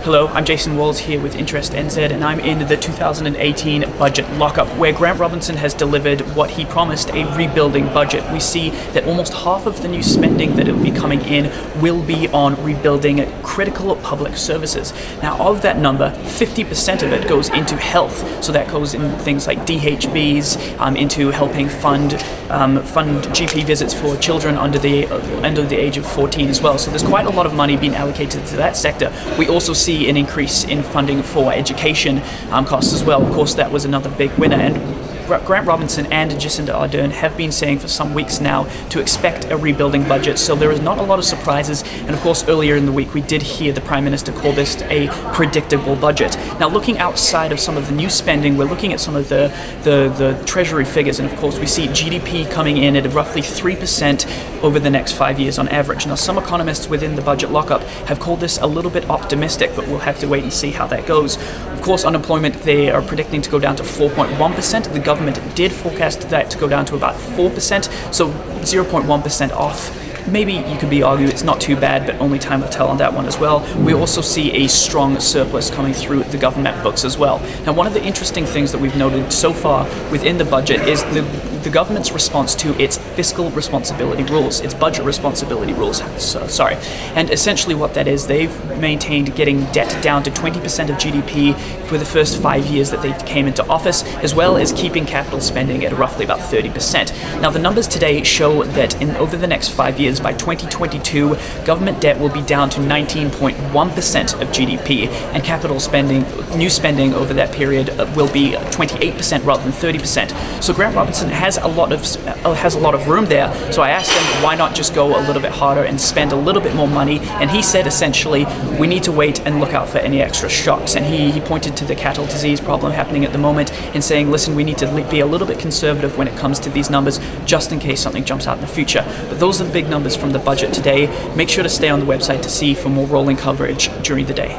Hello, I'm Jason Walls here with Interest NZ, and I'm in the 2018 budget lockup, where Grant Robinson has delivered what he promised, a rebuilding budget. We see that almost half of the new spending that will be coming in will be on rebuilding critical public services. Now, of that number, 50% of it goes into health, so that goes in things like DHBs, into helping fund GP visits for children under the age of 14 as well. So there's quite a lot of money being allocated to that sector. We also see an increase in funding for education costs as well. Of course, that was another big winner, and Grant Robinson and Jacinda Ardern have been saying for some weeks now to expect a rebuilding budget, so there is not a lot of surprises. And of course, earlier in the week we did hear the Prime Minister call this a predictable budget. Now, looking outside of some of the new spending, we're looking at some of the Treasury figures, and of course we see GDP coming in at roughly 3% over the next 5 years on average. Now, some economists within the budget lockup have called this a little bit optimistic, but we'll have to wait and see how that goes. Of course, unemployment, they are predicting to go down to 4.1%. The government did forecast that to go down to about 4%, so 0.1% off. Maybe you could argue it's not too bad, but only time will tell on that one as well. We also see a strong surplus coming through the government books as well. Now, one of the interesting things that we've noted so far within the budget is the government's response to its fiscal responsibility rules, its budget responsibility rules, And essentially what that is, they've maintained getting debt down to 20% of GDP for the first 5 years that they came into office, as well as keeping capital spending at roughly about 30%. Now, the numbers today show that over the next 5 years, by 2022, government debt will be down to 19.1% of GDP, and capital spending, new spending over that period will be 28% rather than 30%. So Grant Robinson has a lot of room there. So I asked him, why not just go a little bit harder and spend a little bit more money? And he said essentially, we need to wait and look out for any extra shocks. And he pointed to the cattle disease problem happening at the moment and saying, listen, we need to be a little bit conservative when it comes to these numbers, just in case something jumps out in the future. But those are the big numbers from the budget today. Make sure to stay on the website to see for more rolling coverage during the day.